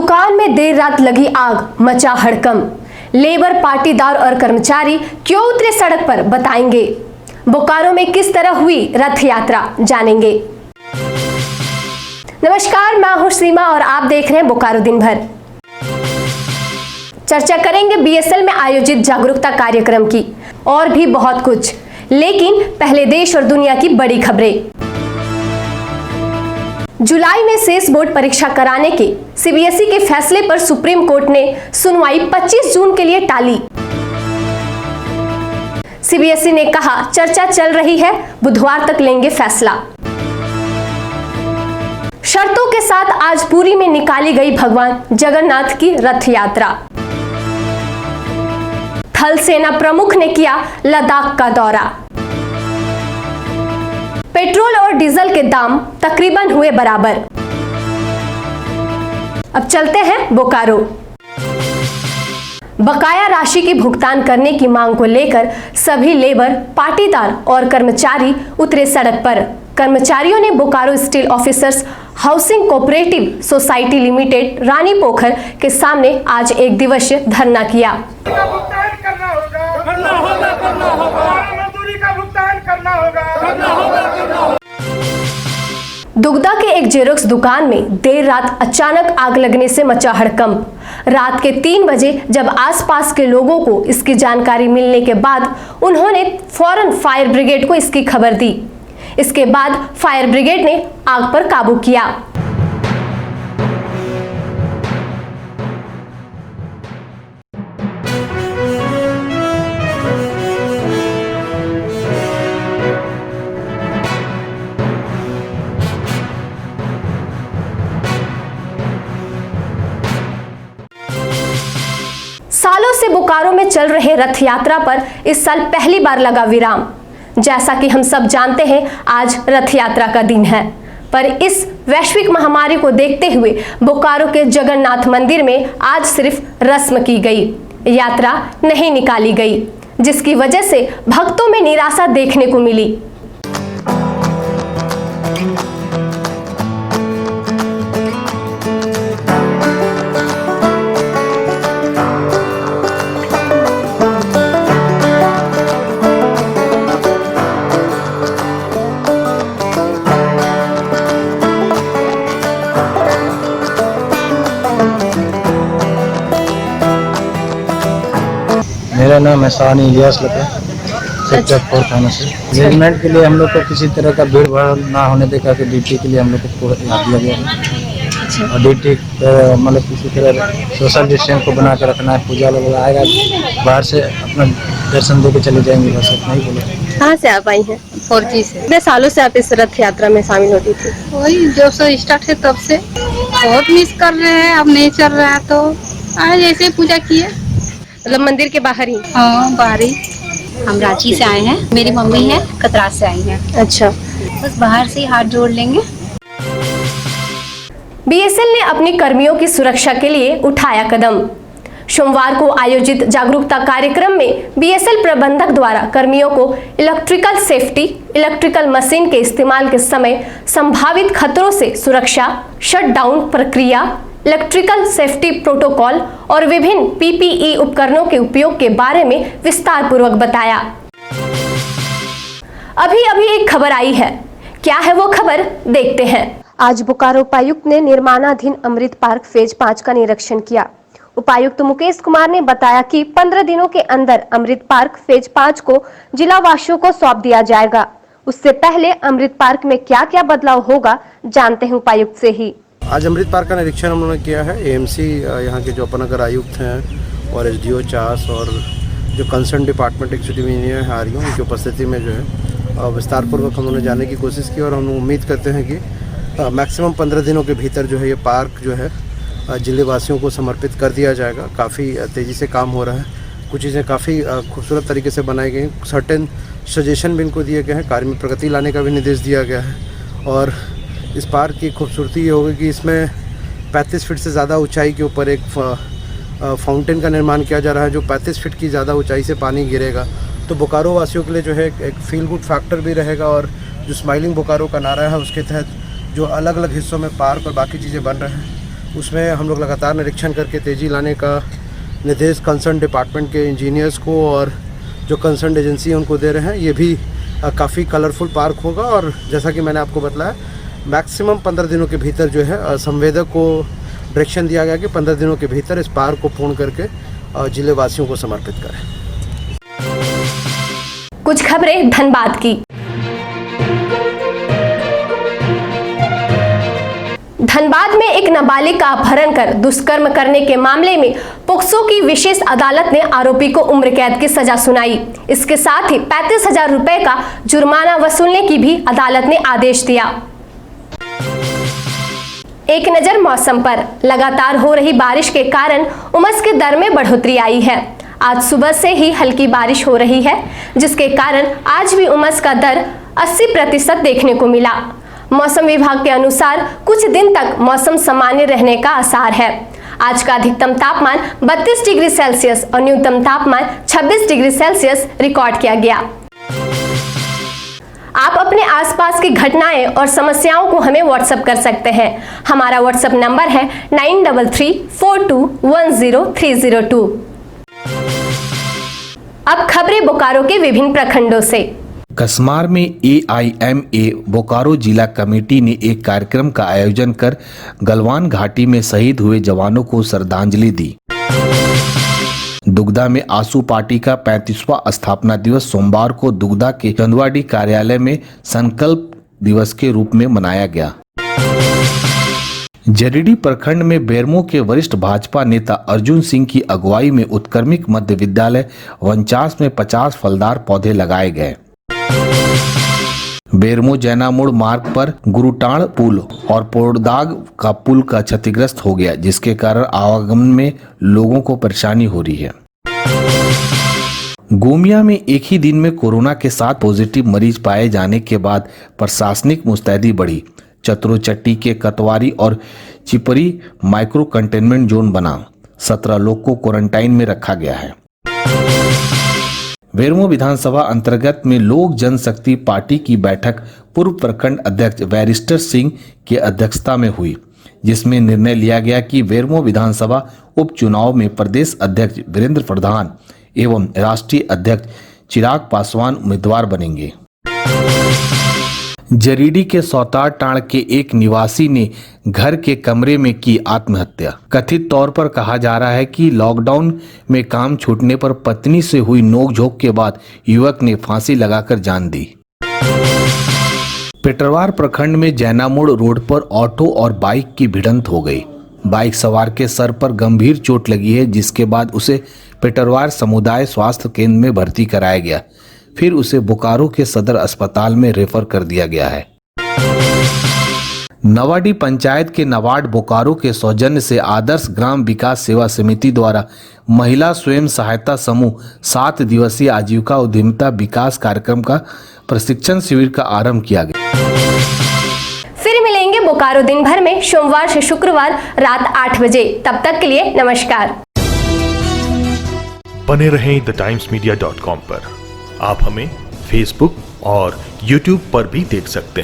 दुकान में देर रात लगी आग, मचा हड़कंप। लेबर, पाटीदार और कर्मचारी क्यों उतरे सड़क पर, बताएंगे। बोकारो में किस तरह हुई रथ यात्रा, जानेंगे। नमस्कार, मैं हूं सीमा और आप देख रहे हैं बोकारो दिन भर। चर्चा करेंगे बीएसएल में आयोजित जागरूकता कार्यक्रम की और भी बहुत कुछ, लेकिन पहले देश और दुनिया की बड़ी खबरें। जुलाई में शेष बोर्ड परीक्षा कराने के सीबीएसई के फैसले पर सुप्रीम कोर्ट ने सुनवाई 25 जून के लिए टाली। सीबीएसई ने कहा चर्चा चल रही है, बुधवार तक लेंगे फैसला। शर्तों के साथ आज पुरी में निकाली गई भगवान जगन्नाथ की रथ यात्रा। थल सेना प्रमुख ने किया लद्दाख का दौरा। पेट्रोल और डीजल के दाम तकरीबन हुए बराबर। अब चलते हैं बोकारो। बकाया राशि की भुगतान करने की मांग को लेकर सभी लेबर, पाटीदार और कर्मचारी उतरे सड़क पर। कर्मचारियों ने Bokaro steel officers housing cooperative society limited Rani Pokhar के सामने आज एक दिवसीय धरना किया। दुगदा के एक जेरोक्स दुकान में देर रात अचानक आग लगने से मचा हड़कंप। रात के 3 बजे जब आसपास के लोगों को इसकी जानकारी मिलने के बाद उन्होंने फौरन फायर ब्रिगेड को इसकी खबर दी। इसके बाद फायर ब्रिगेड ने आग पर काबू किया। सालों से बोकारो में चल रहे रथ यात्रा पर इस साल पहली बार लगा विराम। जैसा कि हम सब जानते हैं, आज रथ यात्रा का दिन है, पर इस वैश्विक महामारी को देखते हुए बोकारो के जगन्नाथ मंदिर में आज सिर्फ रस्म की गई, यात्रा नहीं निकाली गई, जिसकी वजह से भक्तों में निराशा देखने को मिली। मेरा नाम है सानी इलियास लता, सेक्टर 4 थाना से। मैनेजमेंट के लिए हम लोग को किसी तरह का भीड़ भाड़ ना होने देगा कि ड्यूटी के लिए हम लोग को याद दिया गया और ड्यूटी मतलब किसी तरह सोशल डिस्टेंस को बना कर रखना है। पूजा लोग आएगा बाहर से अपना दर्शन दे के चले जाएंगे, बस इतना ही बोले। कहाँ से आप आई हैं? 4G से। कितने सालों से आप इस रथ यात्रा में शामिल होती थी? वही जब से स्टार्ट है तब से बहुत मिस कर रहे हैं। अब नहीं चल रहा है तो आज ऐसे पूजा किए, मतलब मंदिर के बाहर ही? हाँ, बाहर ही। हम रांची से आए हैं, मेरी मम्मी है कतरास से आई हैं। अच्छा, बस बाहर से ही हाथ जोड़ लेंगे। बीएसएल ने अपने कर्मियों की सुरक्षा के लिए उठाया कदम। सोमवार को आयोजित जागरूकता कार्यक्रम में बीएसएल प्रबंधक द्वारा कर्मियों को इलेक्ट्रिकल सेफ्टी, इलेक्ट्रिकल मशीन के इस्तेमाल के समय संभावित खतरों से सुरक्षा, शटडाउन प्रक्रिया, इलेक्ट्रिकल सेफ्टी प्रोटोकॉल और विभिन्न पीपीई उपकरणों के उपयोग के बारे में विस्तार पूर्वक बताया। अभी अभी एक खबर आई है, क्या है वो खबर, देखते हैं। आज बोकारो उपायुक्त ने निर्माणाधीन अमृत पार्क फेज 5 का निरीक्षण किया। उपायुक्त मुकेश कुमार ने बताया कि 15 दिनों के अंदर अमृत पार्क फेज 5 को जिला वासियों को सौंप दिया जाएगा। उससे पहले अमृत पार्क में क्या क्या बदलाव होगा, जानते हैं उपायुक्त से ही। आज अमृत पार्क का निरीक्षण हम लोगों ने किया है। एएमसी यहाँ के जो अपनगर आयुक्त हैं और एसडीओ चास और जो कंसर्न डिपार्टमेंट एग्जीक्यूटिव इंजीनियर हैं आर उनकी उपस्थिति में जो है विस्तारपूर्वक हम लोगों ने जाने की कोशिश की और हम उम्मीद करते हैं कि मैक्सिमम 15 दिनों के भीतर जो है ये पार्क जो है जिले वासियों को समर्पित कर दिया जाएगा। काफ़ी तेज़ी से काम हो रहा है, कुछ चीज़ें काफ़ी खूबसूरत तरीके से बनाई गई, सर्टेन सजेशन भी इनको दिए गए हैं, कार्य में प्रगति लाने का भी निर्देश दिया गया है। और इस पार्क की खूबसूरती ये होगी कि इसमें 35 फीट से ज़्यादा ऊंचाई के ऊपर एक फाउंटेन का निर्माण किया जा रहा है, जो 35 फीट की ज़्यादा ऊंचाई से पानी गिरेगा। तो बोकारो वासियों के लिए जो है एक फील गुड फैक्टर भी रहेगा और जो स्माइलिंग बोकारो का नारा है उसके तहत जो अलग अलग हिस्सों में पार्क और बाकी चीज़ें बन रहे हैं उसमें हम लोग लगातार निरीक्षण करके तेज़ी लाने का निर्देश कंसर्न डिपार्टमेंट के इंजीनियर्स को और जो कंसर्न एजेंसी है उनको दे रहे हैं। ये भी काफ़ी कलरफुल पार्क होगा और जैसा कि मैंने आपको बताया मैक्सिमम 15 दिनों के भीतर जो है संवेदक को डायरेक्शन दिया गया कि 15 दिनों के भीतर इस पार्क को पूर्ण करके जिले वासियों को समर्पित करें। कुछ खबरें धनबाद की। धनबाद में एक नाबालिग का अपहरण कर दुष्कर्म करने के मामले में पोक्सो की विशेष अदालत ने आरोपी को उम्र कैद की सजा सुनाई। इसके साथ ही 35,000 रुपए का जुर्माना वसूलने की भी अदालत ने आदेश दिया। एक नजर मौसम पर। लगातार हो रही बारिश के कारण उमस के दर में बढ़ोतरी आई है। आज सुबह से ही हल्की बारिश हो रही है, जिसके कारण आज भी उमस का दर 80% देखने को मिला। मौसम विभाग के अनुसार कुछ दिन तक मौसम सामान्य रहने का आसार है। आज का अधिकतम तापमान 32 डिग्री सेल्सियस और न्यूनतम तापमान 26 डिग्री सेल्सियस रिकॉर्ड किया गया। आप अपने आसपास की घटनाएं और समस्याओं को हमें व्हाट्सएप कर सकते हैं। हमारा व्हाट्सएप नंबर है 9334210302। अब खबरें बोकारो के विभिन्न प्रखंडों से। कसमार में AIMA बोकारो जिला कमेटी ने एक कार्यक्रम का आयोजन कर गलवान घाटी में शहीद हुए जवानों को श्रद्धांजलि दी। दुगदा में आसू पार्टी का 35वां स्थापना दिवस सोमवार को दुगदा के चंदवाड़ी कार्यालय में संकल्प दिवस के रूप में मनाया गया। जरीडी प्रखंड में बेरमो के वरिष्ठ भाजपा नेता अर्जुन सिंह की अगुवाई में उत्क्रमिक मध्य विद्यालय 49 में 50 फलदार पौधे लगाए गए। बेरमो जैनामोड़ मार्ग पर गुरुटाण पुल और पोड़दाग का पुल का क्षतिग्रस्त हो गया, जिसके कारण आवागमन में लोगों को परेशानी हो रही है। गोमिया में एक ही दिन में कोरोना के 7 पॉजिटिव मरीज पाए जाने के बाद प्रशासनिक मुस्तैदी बढ़ी। चतुरोचट्टी के कतवारी और चिपरी माइक्रो कंटेनमेंट जोन बना। 17 लोग को क्वारंटाइन में रखा गया है। बेरमो विधानसभा अंतर्गत में लोक जनशक्ति पार्टी की बैठक पूर्व प्रखंड अध्यक्ष बैरिस्टर सिंह की अध्यक्षता में हुई, जिसमें निर्णय लिया गया कि बेरमो विधानसभा उपचुनाव में प्रदेश अध्यक्ष वीरेंद्र प्रधान एवं राष्ट्रीय अध्यक्ष चिराग पासवान उम्मीदवार बनेंगे। जरीडी के सौतार टाण के एक निवासी ने घर के कमरे में की आत्महत्या। कथित तौर पर कहा जा रहा है कि लॉकडाउन में काम छूटने पर पत्नी से हुई नोकझोंक के बाद युवक ने फांसी लगाकर जान दी। पेटरवार प्रखंड में जैनामोड़ रोड पर ऑटो और बाइक की भिड़ंत हो गई। बाइक सवार के सर पर गंभीर चोट लगी है, जिसके बाद उसे पेटरवार समुदाय स्वास्थ्य केंद्र में भर्ती कराया गया। फिर उसे बोकारो के सदर अस्पताल में रेफर कर दिया गया है। नवाडी पंचायत के नवाड बोकारो के सौजन्य से आदर्श ग्राम विकास सेवा समिति द्वारा महिला स्वयं सहायता समूह 7 दिवसीय आजीविका उद्यमिता विकास कार्यक्रम का प्रशिक्षण शिविर का आरंभ किया गया। फिर मिलेंगे बोकारो दिन भर में सोमवार से शुक्रवार रात 8 बजे। तब तक के लिए नमस्कार। बने रहें thetimes media.com पर। आप हमें फेसबुक और यूट्यूब पर भी देख सकते हैं।